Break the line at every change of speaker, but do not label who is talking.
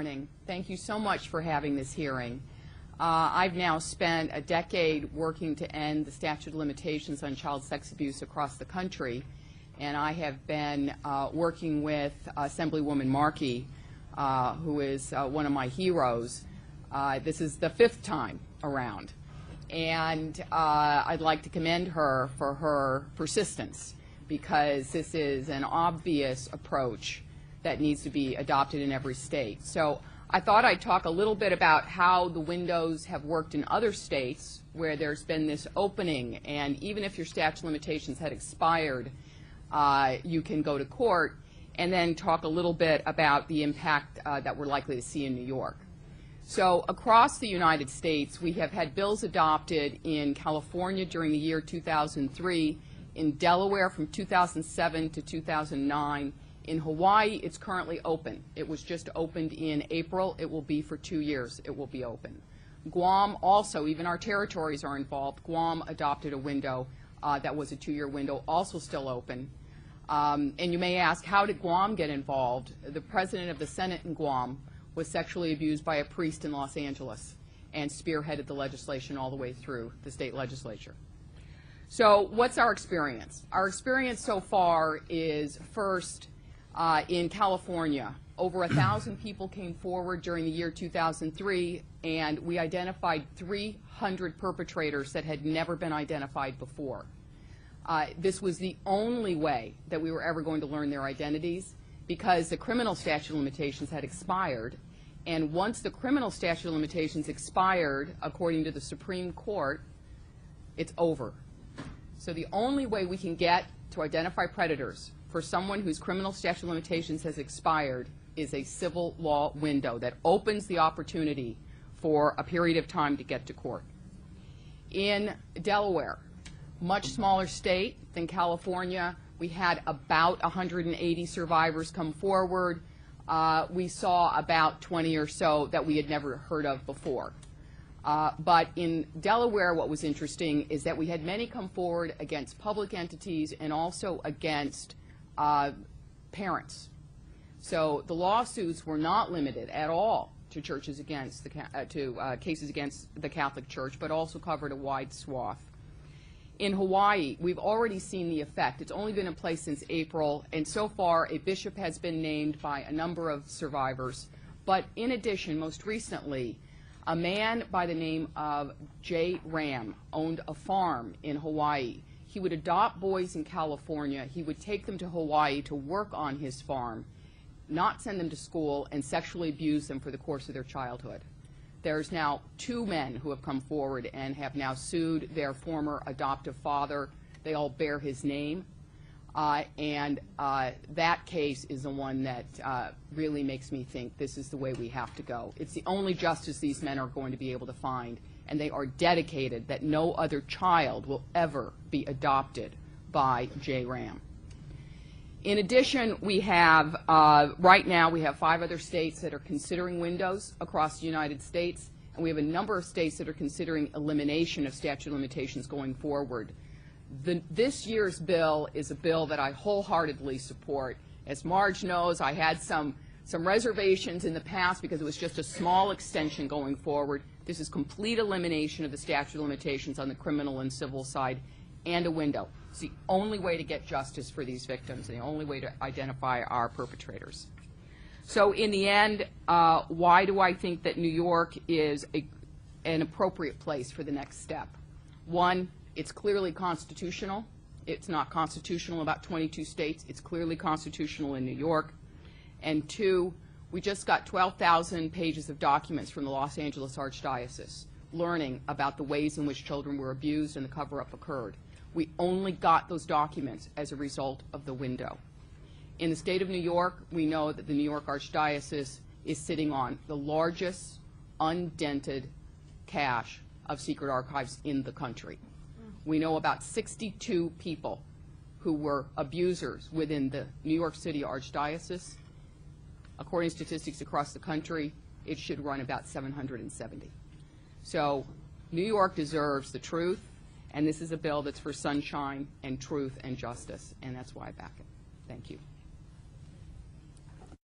morning. Thank you so much for having this hearing. I've now spent a decade working to end the statute of limitations on child sex abuse across the country, and I have been working with Assemblywoman Markey, who is one of my heroes. This is the 5th time around, and I'd like to commend her for her persistence, because this is an obvious approach that needs to be adopted in every state. So I thought I'd talk a little bit about how the windows have worked in other states where there's been this opening, and even if your statute of limitations had expired, you can go to court, and then talk a little bit about the impact that we're likely to see in New York. So across the United States, we have had bills adopted in California during the year 2003, in Delaware from 2007 to 2009. In Hawaii, it's currently open. It was just opened in April. It will be for 2 years. It will be open. Guam also, even our territories are involved. Guam adopted a window that was a 2-year window, also still open. And you may ask, how did Guam get involved? The president of the Senate in Guam was sexually abused by a priest in Los Angeles and spearheaded the legislation all the way through the state legislature. So what's our experience? Our experience so far is, first, in California, over 1,000 people came forward during the year 2003, and we identified 300 perpetrators that had never been identified before. This was the only way that we were ever going to learn their identities, because the criminal statute of limitations had expired, and once the criminal statute of limitations expired, according to the Supreme Court, it's over. So the only way we can get to identify predators for someone whose criminal statute of limitations has expired is a civil law window that opens the opportunity for a period of time to get to court. In Delaware, much smaller state than California, we had about 180 survivors come forward. We saw about 20 or so that we had never heard of before. But in Delaware, what was interesting is that we had many come forward against public entities and also against parents. So the lawsuits were not limited at all to churches against the cases against the Catholic Church, but also covered a wide swath. In Hawaii, we've already seen the effect. It's only been in place since April, and so far a bishop has been named by a number of survivors. But in addition, most recently, a man by the name of J. Ram owned a farm in Hawaii. He would adopt boys in California. He would take them to Hawaii to work on his farm, not send them to school, and sexually abuse them for the course of their childhood. There's now 2 men who have come forward and have now sued their former adoptive father. They all bear his name. And that case is the one that really makes me think this is the way we have to go. It's the only justice these men are going to be able to find, and they are dedicated that no other child will ever be adopted by J. Ram. In addition, we have, right now, we have 5 other states that are considering windows across the United States, and we have a number of states that are considering elimination of statute of limitations going forward. This year's bill is a bill that I wholeheartedly support. As Marge knows, I had some reservations in the past because it was just a small extension going forward. This is complete elimination of the statute of limitations on the criminal and civil side, and a window. It's the only way to get justice for these victims and the only way to identify our perpetrators. So in the end, why do I think that New York is an appropriate place for the next step? One, it's clearly constitutional. It's not constitutional in about 22 states. It's clearly constitutional in New York. And 2, we just got 12,000 pages of documents from the Los Angeles Archdiocese learning about the ways in which children were abused and the cover-up occurred. We only got those documents as a result of the window. In the state of New York, we know that the New York Archdiocese is sitting on the largest undented cache of secret archives in the country. We know about 62 people who were abusers within the New York City Archdiocese. According to statistics across the country, it should run about 770. So New York deserves the truth, and this is a bill that's for sunshine and truth and justice, and that's why I back it. Thank you.